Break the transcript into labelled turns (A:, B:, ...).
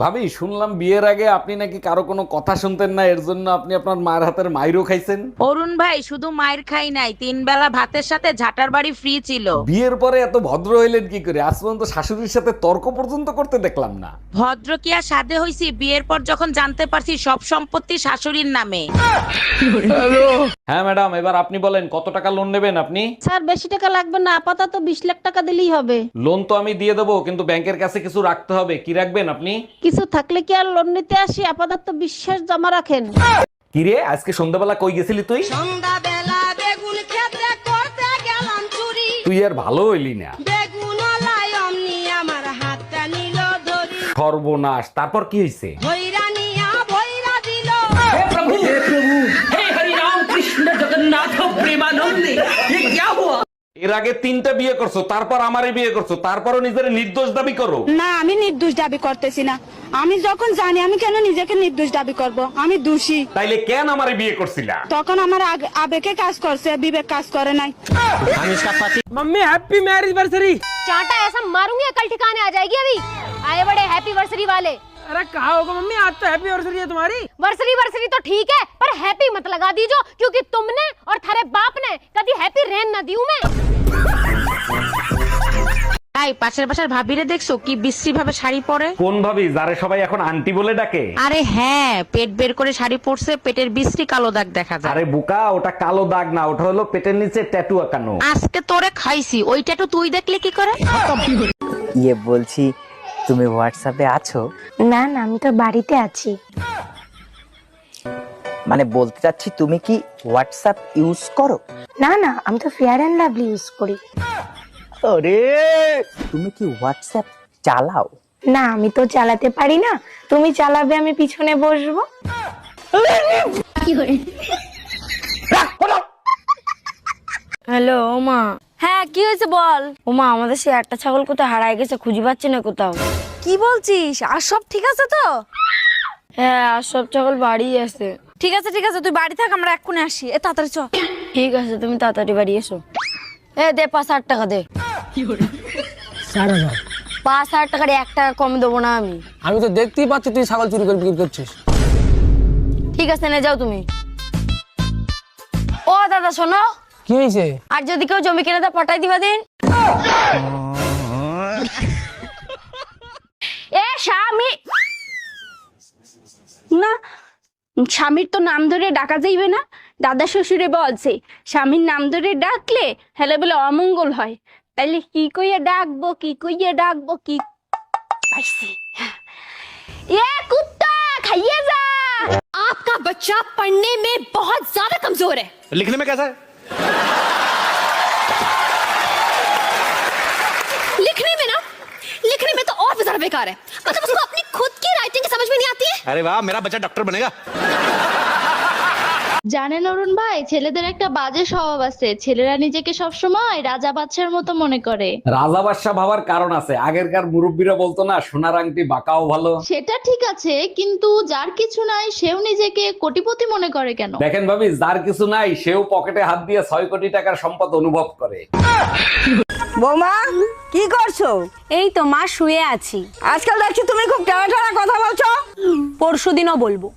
A: ভাবি, শুনলাম বিয়ের আগে আপনি নাকি কারো কোনো কথা শুনতেন না, এর জন্য আপনি আপনার মায়ের হাতের মাইরও খাইছেন।
B: অরুণ ভাই, শুধু মায়ের খাই নাই, 3 বেলা ভাতের সাথে ঝাটার বাড়ি ফ্রি ছিল।
A: বিয়ের পরে এত ভদ্র হইলেন কি করে? আজ পর্যন্ত শাশুড়ির সাথে তর্ক পর্যন্ত করতে দেখলাম না।
B: ভদ্র কি আর সাধে হইছি? বিয়ের পর যখন জানতে পারছি সব সম্পত্তি শাশুড়ির নামে।
A: হ্যাঁ ম্যাডাম, এবার আপনি বলেন কত টাকা লোন নেবেন আপনি?
C: স্যার বেশি টাকা লাগবে না, আপাতত 20 লাখ টাকা দিলেই হবে।
A: লোন তো আমি দিয়ে দেবো, কিন্তু ব্যাংকের কাছে কিছু রাখতে হবে। কি রাখবেন আপনি?
C: কিছু থাকলে কি আর লোন নিতে আসি? আপাতত বিশ্বাস জমা রাখেন।
A: কিরে, আজকে সন্ধ্যাবেলা কই গেছিলি তুই?
D: সন্ধ্যাবেলা বেগুন ক্ষেত্রে করতে গেলাম চুরি,
A: তুই আর ভালো হইলি না।
D: বেগুন অমনি আমার হাতটা নিল ধরি,
A: সর্বনাশ, তারপর কি হয়েছে?
D: ভৈরা নিয়া ভৈরা দিল।
A: এর আগে 3টা বিয়ে করছো, তারপর আমারে বিয়ে করছো, তারপরও নিজের নির্দোষ দাবি করো।
E: না, আমি নির্দোষ দাবি করতেছি না। আমি যখন জানি, আমি কেন নিজেকে নির্দোষ দাবি করব? আমি দোষী।
A: তাইলে কেন আমারে বিয়ে করছিলা?
E: তখন আমার আবেগে কাজ করছে, বিবেক কাজ করে নাই।
F: Mummy happy marriage anniversary.
G: चांटा ऐसा मारूंगी अकल ठिकाने आ जाएगी अभी। आए बड़े हैप्पी वर्सरी वाले।
F: अरे कहा होगा मम्मी, आज तो हैप्पी वर्सरी है तुम्हारी।
G: वर्सरी वर्सरी तो ठीक है, पर हैप्पी मत लगा दीजो, क्योंकि तुमने और थारे बाप ने कभी हैप्पी रहन न दी हूं मैं।
B: তাই পাশের বাসার ভাবিরে দেখছো কি বিশ্রী ভাবে শাড়ি পরে?
A: কোন ভাবি, যারে সবাই এখন আন্টি বলে ডাকে?
B: আরে হ্যাঁ, পেট বের করে শাড়ি পরছে, পেটের বিশ্রী কালো দাগ দেখা যায়।
A: আরে বোকা, ওটা কালো দাগ না, ওটা হলো পেটের নিচে ট্যাটু আঁকানো।
B: আজকে তোরে খাইছি, ওইটা তো তুই দেখলে কি করে?
H: ইয়ে বলছি, তুমি হোয়াটসঅ্যাপে আছো?
I: না না, আমি তো বাড়িতে আছি।
H: মানে বলতে চাচ্ছি, তুমি কি হোয়াটসঅ্যাপ ইউজ করো?
I: না না, আমি তো ফেয়ার অ্যান্ড লাভলি ইউজ করি।
H: আরে, তুমি কি হোয়াটসঅ্যাপ চালাও?
I: না, আমি তো চালাতে পারি না। তুমি চালাবে, আমি পিছনে বসবো। হ্যালো ওমা।
G: হ্যাঁ, কি হয়েছে বল।
I: ওমা, আমাদের সে একটা ছাগল কোথায় হারায় গেছে, খুঁজে পাচ্ছি না কোথাও।
G: কি বলছিস? আর সব ঠিক আছে তো?
I: হ্যাঁ, আর সব ছাগল বাড়ি আছে।
G: ঠিক আছে ঠিক আছে, তুই বাড়ি থাক, আমরা এক্ষুনি আসি। এ তাড়াতাড়ি চ।
I: ঠিক আছে, তুমি তাড়াতাড়ি বাড়ি এসো। এ দে 5,000 টাকা দে। 5,000 টাকার 1 টাকা কম দেবো না আমি।
F: আমি তো দেখতেই পাচ্ছি তুই ছাগল চুরি করে বিক্রি করছিস।
I: ঠিক আছে, নে যাও তুমি। ও দাদা শোনো,
F: কি হয়েছে?
I: আর যদি কেউ জমি কিনে তা পটাই দিবা দিন।
E: এ স্বামী না, স্বামীর তো নাম ধরে ডাকা যাইবে না। দাদা শ্বশুরে বলছে স্বামীর নাম ধরে ডাকলে হেলে বলে অমঙ্গল হয়। তাইলে কি কইয়া ডাকবো, কি কইয়া ডাকবো, কি পাইছি। এ কুত্তা, খাইয়ে যা।
G: आपका बच्चा पढ़ने में बहुत ज्यादा कमजोर है।
J: लिखने में कैसा है?
G: लिखने में तो और भी ज्यादा बेकार है। मतलब उसको अपनी खुद की राइटिंग समझ में नहीं आती है।
J: अरे वाह, मेरा बच्चा डॉक्टर बनेगा।
K: জানেন অরুণ ভাই, ছেলেদের একটা বাজে স্বভাব আছে। ছেলেরা নিজেকে সবসময় রাজা বাদশার মতো মনে করে।
A: রাজা বাদশাহ ভাবার কারণ আছে। আগেরকার মুরব্বীরা বলতো না, সোনার আংটি বাঁকাও ভালো।
K: সেটা ঠিক আছে, কিন্তু যার কিছু নাই সেও নিজেকে কোটিপতি মনে করে কেন?
A: দেখেন ভাবি, যার কিছু নাই সেও পকেটে হাত দিয়ে 6 কোটি টাকার সম্পদ অনুভব করে।
E: বৌমা, কি করছো?
G: এই তো মা, শুয়ে আছি।
E: আজকাল দেখছি তুমি খুব টানা টানা কথা বলছো।
G: পরশুদিনও বলবো।